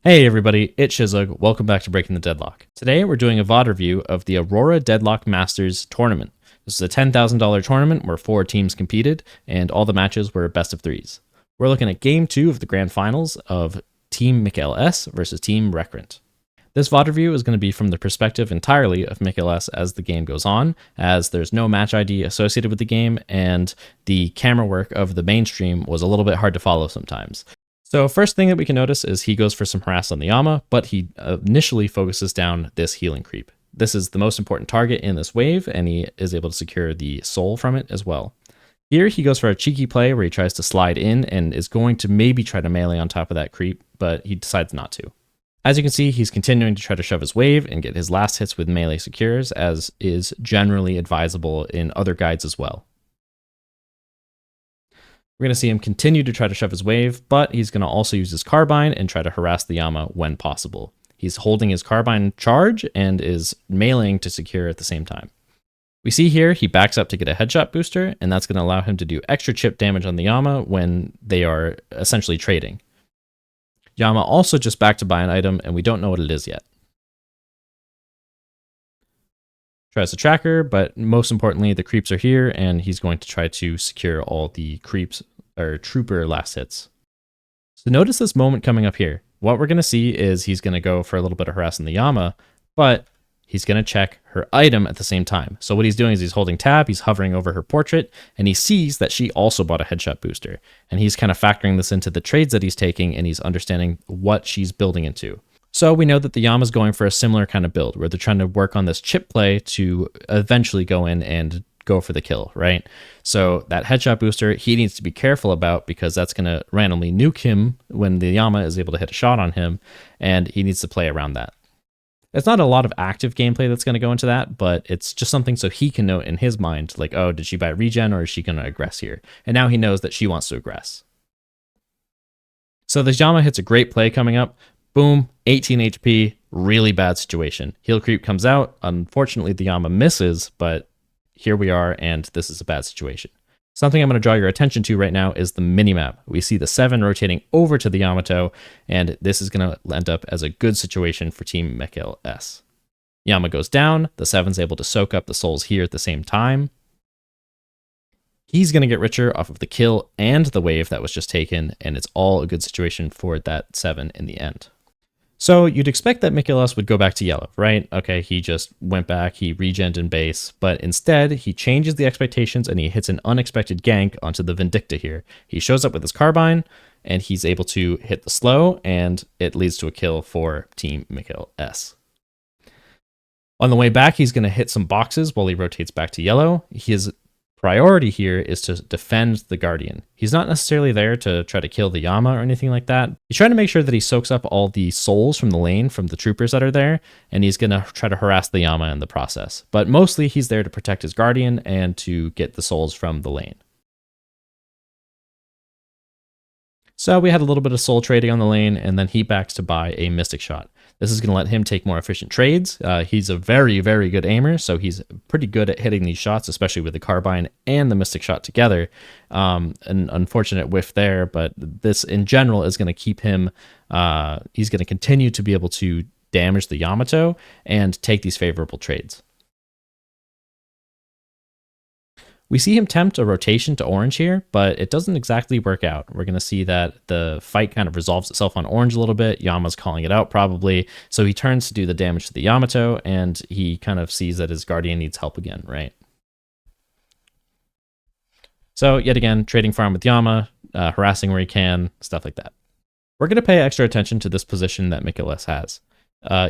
Hey everybody, it's Shizug. Welcome back to Breaking the Deadlock. Today we're doing a VOD review of the Aurora Deadlock Masters tournament. This is a $10,000 tournament where 4 teams competed and all the matches were best of 3s. We're looking at Game 2 of the Grand Finals of Team MikaelS versus Team Recurrent. This VOD review is going to be from the perspective entirely of MikaelS as the game goes on, as there's no match ID associated with the game and the camera work of the mainstream was a little bit hard to follow sometimes. So first thing that we can notice is he goes for some harass on the Yama, but he initially focuses down this healing creep. This is the most important target in this wave, and he is able to secure the soul from it as well. Here he goes for a cheeky play where he tries to slide in and is going to maybe try to melee on top of that creep, but he decides not to. As you can see, he's continuing to try to shove his wave and get his last hits with melee secures, as is generally advisable in other guides as well. We're going to see him continue to try to shove his wave, but he's going to also use his carbine and try to harass the Yama when possible. He's holding his carbine charge and is meleeing to secure at the same time. We see here he backs up to get a headshot booster, and that's going to allow him to do extra chip damage on the Yama when they are essentially trading. Yama also just backed to buy an item, and we don't know what it is yet. Tries to track her, but most importantly, the creeps are here, and he's going to try to secure all the creeps or trooper last hits. So notice this moment coming up here. What we're going to see is he's going to go for a little bit of harassing the Yama, but he's going to check her item at the same time. So what he's doing is he's holding tab, he's hovering over her portrait, and he sees that she also bought a headshot booster. And he's kind of factoring this into the trades that he's taking, and he's understanding what she's building into. So we know that the Yama's going for a similar kind of build where they're trying to work on this chip play to eventually go in and go for the kill, right? So that headshot booster, he needs to be careful about because that's going to randomly nuke him when the Yama is able to hit a shot on him, and he needs to play around that. It's not a lot of active gameplay that's going to go into that, but it's just something so he can know in his mind, like, oh, did she buy regen or is she going to aggress here? And now he knows that she wants to aggress. So this Yama hits a great play coming up. Boom, 18 HP, really bad situation. Heal creep comes out. Unfortunately, the Yama misses, but here we are, and this is a bad situation. Something I'm going to draw your attention to right now is the minimap. We see the 7 rotating over to the Yamato, and this is going to end up as a good situation for Team MikaelS. Yama goes down, the 7's able to soak up the souls here at the same time. He's going to get richer off of the kill and the wave that was just taken, and it's all a good situation for that 7 in the end. So you'd expect that MikaelS would go back to yellow, right? Okay, he just went back, he regened in base, but instead he changes the expectations and he hits an unexpected gank onto the Vindicta here. He shows up with his carbine and he's able to hit the slow, and it leads to a kill for Team MikaelS. On the way back, he's going to hit some boxes while he rotates back to yellow. His priority here is to defend the Guardian. He's not necessarily there to try to kill the Yama or anything like that. He's trying to make sure that he soaks up all the souls from the lane from the troopers that are there, and he's going to try to harass the Yama in the process. But mostly he's there to protect his Guardian and to get the souls from the lane. So we had a little bit of soul trading on the lane, and then he backs to buy a Mystic Shot. This is going to let him take more efficient trades. He's a very, very good aimer, so he's pretty good at hitting these shots, especially with the carbine and the Mystic Shot together. An unfortunate whiff there, but this in general is going to keep him, he's going to continue to be able to damage the Yamato and take these favorable trades. We see him tempt a rotation to orange here, but it doesn't exactly work out. We're going to see that the fight kind of resolves itself on orange a little bit. Yama's calling it out probably. So he turns to do the damage to the Yamato, and he kind of sees that his Guardian needs help again, right? So yet again, trading farm with Yama, harassing where he can, stuff like that. We're going to pay extra attention to this position that MikaelS has.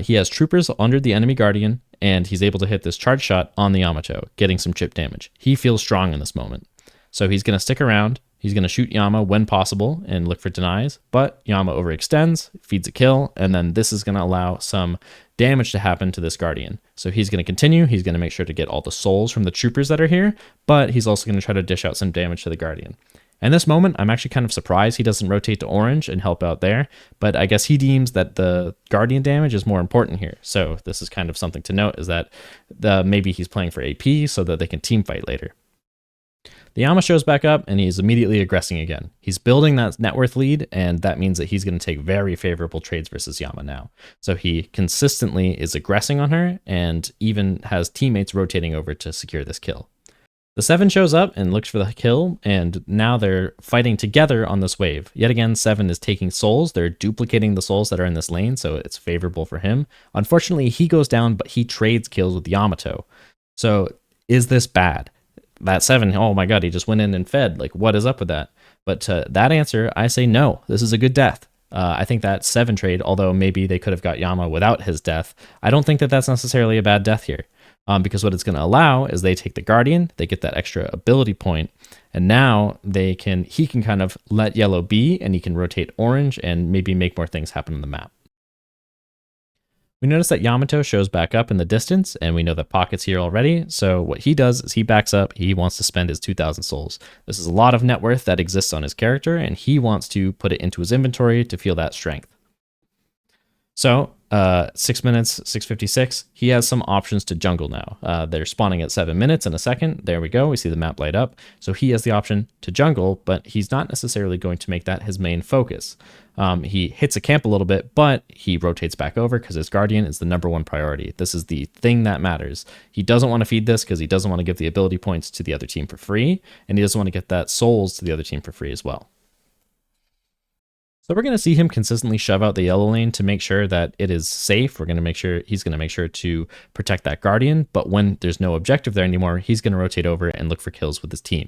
He has troopers under the enemy Guardian, and he's able to hit this charge shot on the Yamato, getting some chip damage. He feels strong in this moment. So he's going to stick around. He's going to shoot Yama when possible and look for denies, but Yama overextends, feeds a kill, and then this is going to allow some damage to happen to this Guardian. So he's going to continue. He's going to make sure to get all the souls from the troopers that are here, but he's also going to try to dish out some damage to the Guardian. In this moment, I'm actually kind of surprised he doesn't rotate to orange and help out there, but I guess he deems that the Guardian damage is more important here. So this is kind of something to note, is that maybe he's playing for AP so that they can team fight later. The Yama shows back up and he's immediately aggressing again. He's building that net worth lead, and that means that he's going to take very favorable trades versus Yama now. So he consistently is aggressing on her and even has teammates rotating over to secure this kill. The 7 shows up and looks for the kill, and now they're fighting together on this wave. Yet again, 7 is taking souls. They're duplicating the souls that are in this lane, so it's favorable for him. Unfortunately, he goes down, but he trades kills with Yamato. So is this bad? That 7, oh my god, he just went in and fed. Like, what is up with that? But to that answer, I say no. This is a good death. I think that 7 trade, although maybe they could have got Yama without his death, I don't think that that's necessarily a bad death here. Because what it's going to allow is they take the Guardian, they get that extra ability point, and now he can kind of let yellow be, and he can rotate orange and maybe make more things happen on the map. We notice that Yamato shows back up in the distance, and we know that Pocket's here already, so what he does is he backs up, he wants to spend his 2,000 souls. This is a lot of net worth that exists on his character, and he wants to put it into his inventory to feel that strength. So, 6 minutes, 6:56, he has some options to jungle now. They're spawning at 7 minutes in a second. There we go. We see the map light up. So he has the option to jungle, but he's not necessarily going to make that his main focus. He hits a camp a little bit, but he rotates back over because his Guardian is the #1 priority. This is the thing that matters. He doesn't want to feed this because he doesn't want to give the ability points to the other team for free, and he doesn't want to get that souls to the other team for free as well. So we're going to see him consistently shove out the yellow lane to make sure that it is safe. He's going to make sure to protect that Guardian, but when there's no objective there anymore, he's going to rotate over and look for kills with his team.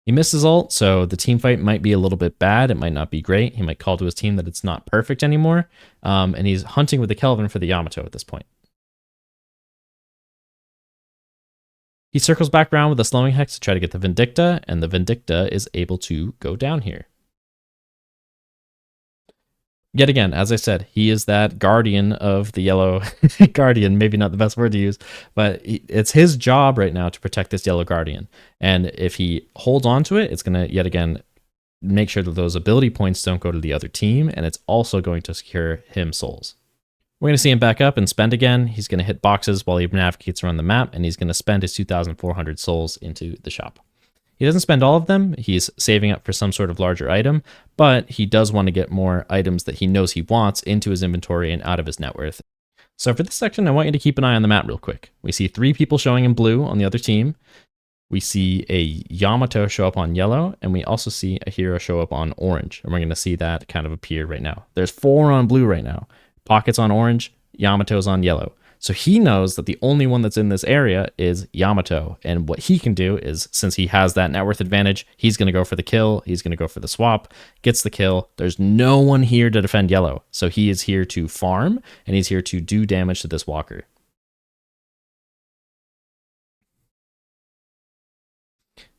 He missed his ult, so the team fight might be a little bit bad. It might not be great. He might call to his team that it's not perfect anymore, and he's hunting with the Kelvin for the Yamato at this point. He circles back around with a slowing hex to try to get the Vindicta, and the Vindicta is able to go down here. Yet again, as I said, he is that guardian of the yellow guardian, maybe not the best word to use, but it's his job right now to protect this yellow guardian. And if he holds on to it, it's going to, yet again, make sure that those ability points don't go to the other team, and it's also going to secure him souls. We're going to see him back up and spend again. He's going to hit boxes while he navigates around the map, and he's going to spend his 2,400 souls into the shop. He doesn't spend all of them. He's saving up for some sort of larger item, but he does want to get more items that he knows he wants into his inventory and out of his net worth. So for this section, I want you to keep an eye on the map real quick. We see 3 people showing in blue on the other team. We see a Yamato show up on yellow, and we also see a hero show up on orange. And we're going to see that kind of appear right now. There's 4 on blue right now. Pocket's on orange, Yamato's on yellow. So he knows that the only one that's in this area is Yamato. And what he can do is, since he has that net worth advantage, he's going to go for the kill. He's going to go for the swap, gets the kill. There's no one here to defend yellow. So he is here to farm, and he's here to do damage to this walker.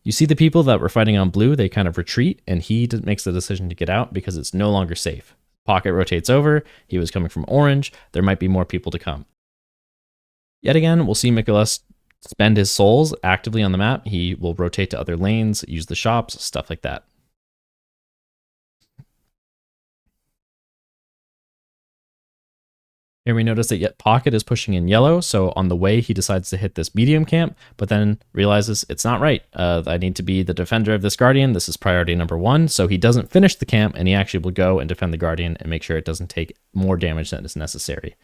You see the people that were fighting on blue, they kind of retreat, and he makes the decision to get out because it's no longer safe. Pocket rotates over. He was coming from orange. There might be more people to come. Yet again, we'll see MikaelS spend his souls actively on the map. He will rotate to other lanes, use the shops, stuff like that. Here we notice that yet Pocket is pushing in yellow, so on the way he decides to hit this medium camp, but then realizes it's not right. I need to be the defender of this Guardian. This is priority #1, so he doesn't finish the camp, and he actually will go and defend the Guardian and make sure it doesn't take more damage than is necessary.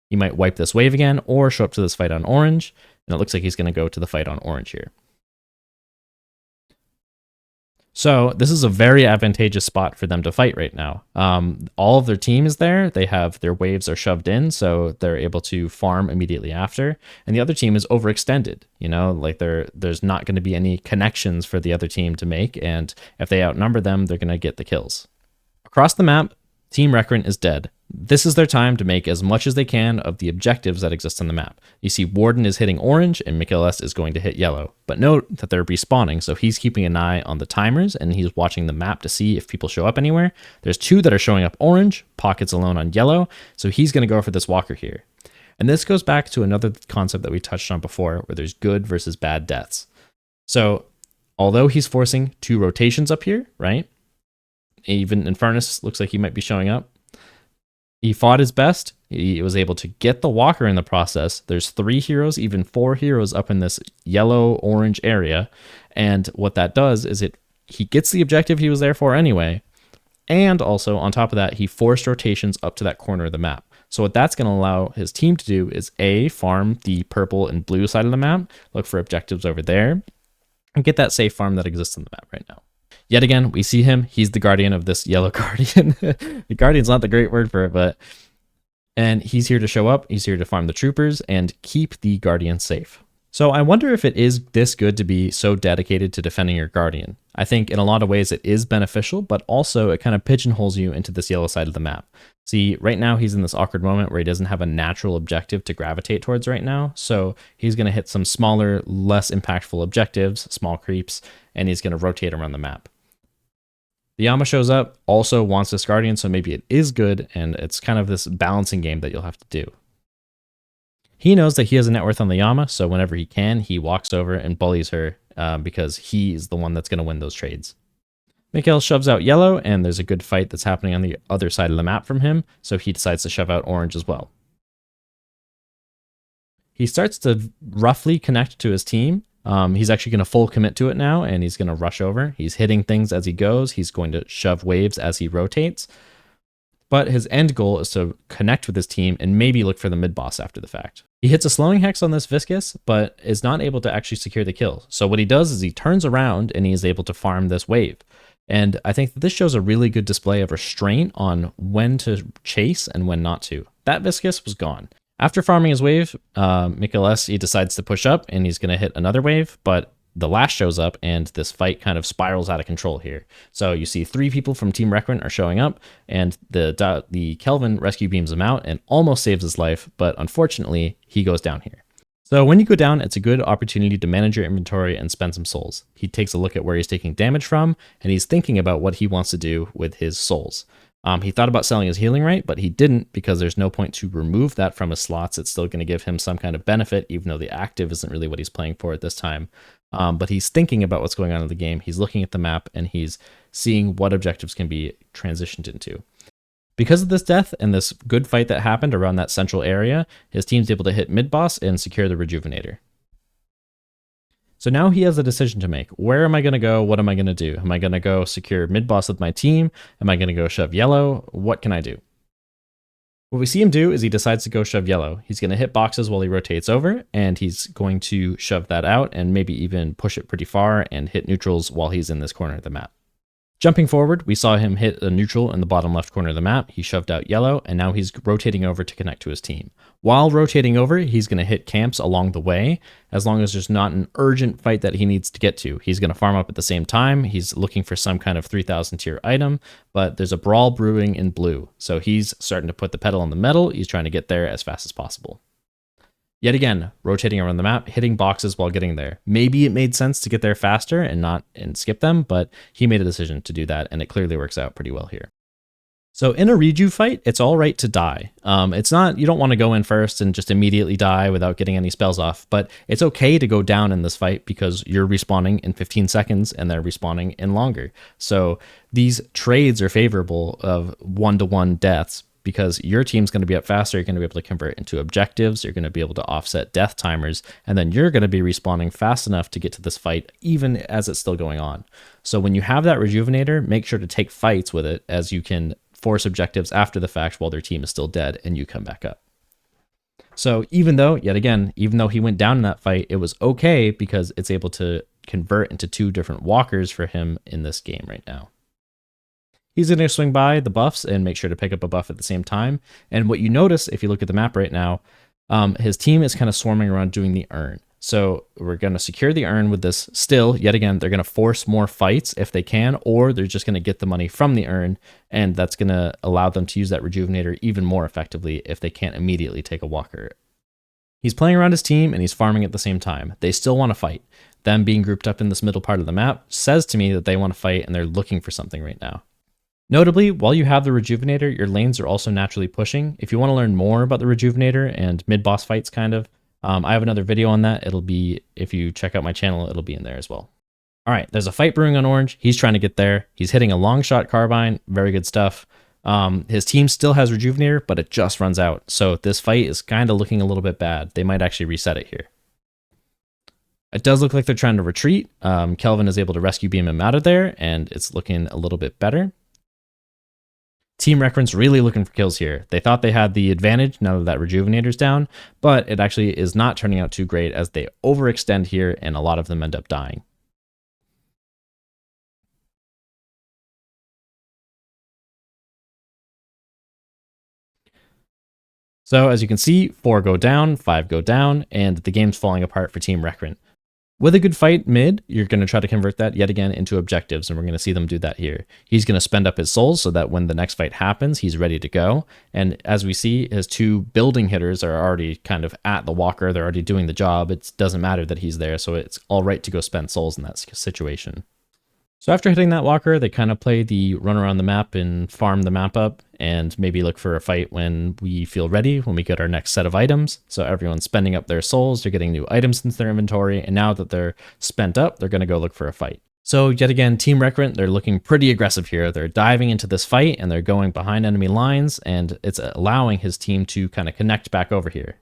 He might wipe this wave again, or show up to this fight on orange, and it looks like he's going to go to the fight on orange here. So this is a very advantageous spot for them to fight right now. All of their team is there. They have their waves are shoved in, so they're able to farm immediately after. And the other team is overextended. You know, like there's not going to be any connections for the other team to make. And if they outnumber them, they're going to get the kills. Across the map, Team Recurrent is dead. This is their time to make as much as they can of the objectives that exist on the map. You see Warden is hitting orange and MikaelS is going to hit yellow. But note that they're respawning, so he's keeping an eye on the timers and he's watching the map to see if people show up anywhere. There's 2 that are showing up orange, Pocket's alone on yellow, so he's going to go for this walker here. And this goes back to another concept that we touched on before, where there's good versus bad deaths. So although he's forcing 2 rotations up here, right? Even Infernus looks like he might be showing up. He fought his best, He was able to get the walker in the process. There's 3 heroes, even 4 heroes up in this yellow-orange area. And what that does is he gets the objective he was there for anyway. And also, on top of that, he forced rotations up to that corner of the map. So what that's going to allow his team to do is A, farm the purple and blue side of the map, look for objectives over there, and get that safe farm that exists on the map right now. Yet again, we see him. He's the guardian of this yellow guardian. The guardian's not the great word for it, and he's here to show up. He's here to farm the troopers and keep the guardian safe. So I wonder if it is this good to be so dedicated to defending your guardian. I think in a lot of ways it is beneficial, but also it kind of pigeonholes you into this yellow side of the map. See, right now he's in this awkward moment where he doesn't have a natural objective to gravitate towards right now. So he's going to hit some smaller, less impactful objectives, small creeps, and he's going to rotate around the map. The Yama shows up, also wants this guardian, so maybe it is good, and it's kind of this balancing game that you'll have to do. He knows that he has a net worth on the Yama, so whenever he can, he walks over and bullies her because he's the one that's going to win those trades. MikaelS shoves out yellow, and there's a good fight that's happening on the other side of the map from him, so he decides to shove out orange as well. He starts to roughly connect to his team. He's actually going to full commit to it now, and he's going to rush over. He's hitting things as he goes. He's going to shove waves as he rotates. But his end goal is to connect with his team and maybe look for the mid-boss after the fact. He hits a slowing hex on this Viscous, but is not able to actually secure the kill. So what he does is he turns around and he is able to farm this wave. And I think that this shows a really good display of restraint on when to chase and when not to. That Viscous was gone. After farming his wave, MikaelS, he decides to push up and he's going to hit another wave, but the last shows up and this fight kind of spirals out of control here. So you see 3 people from Team Requin are showing up, and the Kelvin rescue beams him out and almost saves his life, but unfortunately he goes down here. So when you go down, it's a good opportunity to manage your inventory and spend some souls. He takes a look at where he's taking damage from, and he's thinking about what he wants to do with his souls. He thought about selling his healing right, but he didn't because there's no point to remove that from his slots. It's still going to give him some kind of benefit, even though the active isn't really what he's playing for at this time. But he's thinking about what's going on in the game. He's looking at the map and he's seeing what objectives can be transitioned into. Because of this death and this good fight that happened around that central area, his team's able to hit mid-boss and secure the Rejuvenator. So now he has a decision to make. Where am I going to go? What am I going to do? Am I going to go secure mid-boss with my team? Am I going to go shove yellow? What can I do? What we see him do is he decides to go shove yellow. He's going to hit boxes while he rotates over, and he's going to shove that out and maybe even push it pretty far and hit neutrals while he's in this corner of the map. Jumping forward, we saw him hit a neutral in the bottom left corner of the map. He shoved out yellow, and now he's rotating over to connect to his team. While rotating over, he's going to hit camps along the way, as long as there's not an urgent fight that he needs to get to. He's going to farm up at the same time. He's looking for some kind of 3,000 tier item, but there's a brawl brewing in blue. So he's starting to put the pedal on the metal. He's trying to get there as fast as possible. Yet again, rotating around the map, hitting boxes while getting there. Maybe it made sense to get there faster and skip them, but he made a decision to do that, and it clearly works out pretty well here. So in a reju fight, it's all right to die. It's not, you don't want to go in first and just immediately die without getting any spells off, but it's okay to go down in this fight because you're respawning in 15 seconds and they're respawning in longer. So these trades are favorable of 1-to-1 deaths, because your team's going to be up faster, you're going to be able to convert into objectives, you're going to be able to offset death timers, and then you're going to be respawning fast enough to get to this fight even as it's still going on. So when you have that Rejuvenator, make sure to take fights with it, as you can force objectives after the fact while their team is still dead and you come back up. So even though he went down in that fight, it was okay because it's able to convert into 2 different walkers for him in this game right now. He's going to swing by the buffs and make sure to pick up a buff at the same time. And what you notice, if you look at the map right now, his team is kind of swarming around doing the urn. So we're going to secure the urn with this still. Yet again, they're going to force more fights if they can, or they're just going to get the money from the urn, and that's going to allow them to use that Rejuvenator even more effectively if they can't immediately take a walker. He's playing around his team and he's farming at the same time. They still want to fight. Them being grouped up in this middle part of the map says to me that they want to fight and they're looking for something right now. Notably, while you have the Rejuvenator, your lanes are also naturally pushing. If you want to learn more about the Rejuvenator and mid-boss fights I have another video on that. It'll be, if you check out my channel, it'll be in there as well. All right, there's a fight brewing on orange. He's trying to get there. He's hitting a long shot carbine. Very good stuff. His team still has Rejuvenator, but it just runs out. So this fight is kind of looking a little bit bad. They might actually reset it here. It does look like they're trying to retreat. Kelvin is able to rescue beam him out of there, and it's looking a little bit better. Team Recurrent's really looking for kills here. They thought they had the advantage now that Rejuvenator's down, but it actually is not turning out too great as they overextend here, and a lot of them end up dying. So as you can see, 4 go down, 5 go down, and the game's falling apart for Team Recurrent. With a good fight mid, you're going to try to convert that yet again into objectives, and we're going to see them do that here. He's going to spend up his souls so that when the next fight happens, he's ready to go. And as we see, his 2 building hitters are already kind of at the walker. They're already doing the job. It doesn't matter that he's there, so it's all right to go spend souls in that situation. So after hitting that walker, they kind of play the run around the map and farm the map up and maybe look for a fight when we feel ready, when we get our next set of items. So everyone's spending up their souls, they're getting new items into their inventory, and now that they're spent up, they're going to go look for a fight. So yet again, Team Recurrent, they're looking pretty aggressive here. They're diving into this fight and they're going behind enemy lines, and it's allowing his team to kind of connect back over here.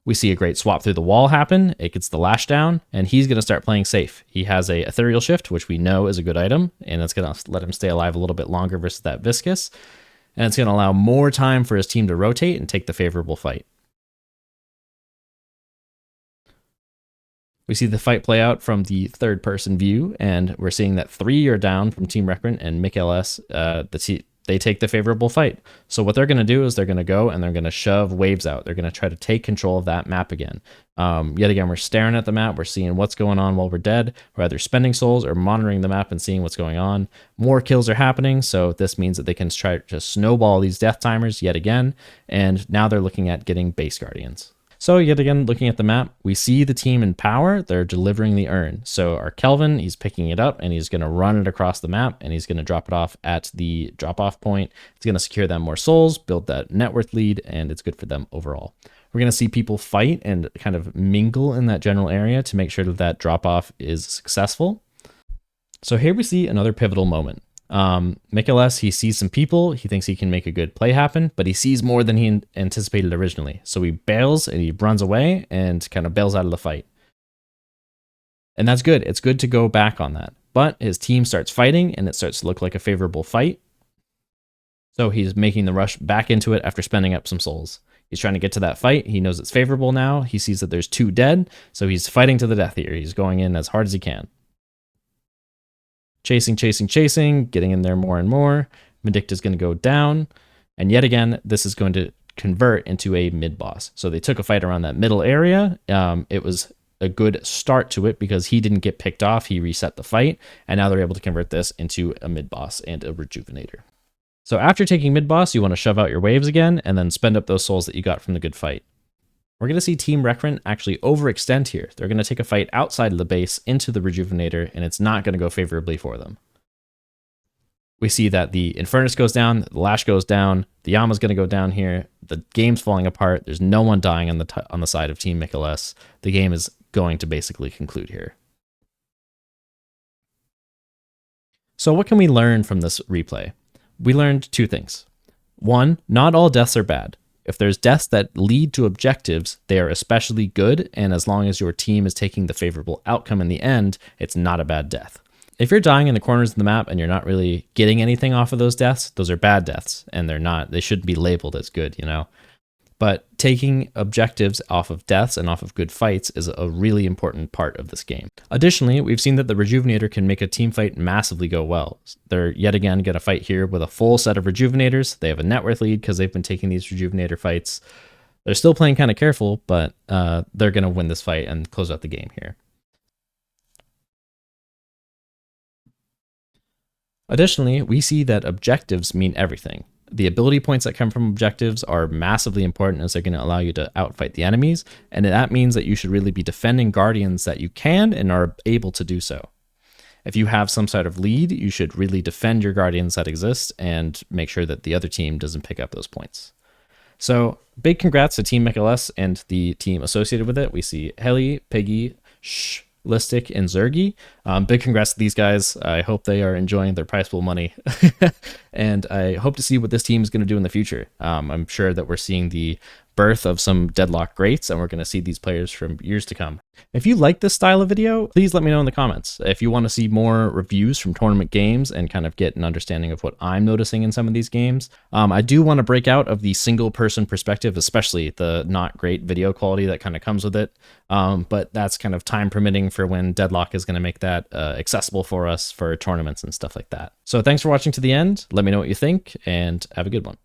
We see a great swap through the wall happen. It gets the lash down, and he's going to start playing safe. He has a ethereal shift, which we know is a good item, and it's going to let him stay alive a little bit longer versus that viscous. And it's going to allow more time for his team to rotate and take the favorable fight. We see the fight play out from the third person view, and we're seeing that 3 are down from Team Recurrent, and MikaelS, they take the favorable fight. So what they're going to do is they're going to go and they're going to shove waves out. They're going to try to take control of that map again. Yet again, we're staring at the map. We're seeing what's going on while we're dead. We're either spending souls or monitoring the map and seeing what's going on. More kills are happening, so this means that they can try to snowball these death timers yet again. And now they're looking at getting base guardians. So yet again, looking at the map, we see the team in power. They're delivering the urn. So our Kelvin, he's picking it up and he's going to run it across the map and he's going to drop it off at the drop-off point. It's going to secure them more souls, build that net worth lead, and it's good for them overall. We're going to see people fight and kind of mingle in that general area to make sure that that drop-off is successful. So here we see another pivotal moment. MikaelS, he sees some people, he thinks he can make a good play happen, but he sees more than he anticipated originally. So he bails and he runs away and kind of bails out of the fight. And that's good. It's good to go back on that. But his team starts fighting and it starts to look like a favorable fight. So he's making the rush back into it after spending up some souls. He's trying to get to that fight. He knows it's favorable now. He sees that there's 2 dead. So he's fighting to the death here. He's going in as hard as he can. Chasing, getting in there more and more. Medicta's going to go down. And yet again, this is going to convert into a mid-boss. So they took a fight around that middle area. It was a good start to it because he didn't get picked off. He reset the fight. And now they're able to convert this into a mid-boss and a rejuvenator. So after taking mid-boss, you want to shove out your waves again and then spend up those souls that you got from the good fight. We're going to see Team Recurrent actually overextend here. They're going to take a fight outside of the base into the Rejuvenator, and it's not going to go favorably for them. We see that the Infernus goes down, the Lash goes down, the Yama's going to go down here. The game's falling apart. There's no one dying on the side of Team MikaelS. The game is going to basically conclude here. So what can we learn from this replay? We learned 2 things. 1, not all deaths are bad. If there's deaths that lead to objectives, they are especially good, and as long as your team is taking the favorable outcome in the end, it's not a bad death. If you're dying in the corners of the map and you're not really getting anything off of those deaths, those are bad deaths, and they shouldn't be labeled as good, you know? But taking objectives off of deaths and off of good fights is a really important part of this game. Additionally, we've seen that the Rejuvenator can make a team fight massively go well. They're yet again going to fight here with a full set of Rejuvenators. They have a net worth lead because they've been taking these Rejuvenator fights. They're still playing kind of careful, but they're going to win this fight and close out the game here. Additionally, we see that objectives mean everything. The ability points that come from objectives are massively important as they're going to allow you to outfight the enemies, and that means that you should really be defending Guardians that you can and are able to do so. If you have some sort of lead, you should really defend your Guardians that exist and make sure that the other team doesn't pick up those points. So, big congrats to Team MikaelS and the team associated with it. We see Heli, Piggy, Listic, and Zergi. Big congrats to these guys. I hope they are enjoying their prize pool money. And I hope to see what this team is going to do in the future. I'm sure that we're seeing the birth of some Deadlock greats, and we're going to see these players from years to come. If you like this style of video, please let me know in the comments. If you want to see more reviews from tournament games and kind of get an understanding of what I'm noticing in some of these games, I do want to break out of the single person perspective, especially the not great video quality that kind of comes with it. But that's kind of time permitting for when Deadlock is going to make that accessible for us for tournaments and stuff like that. So thanks for watching to the end. Let me know what you think, and have a good one.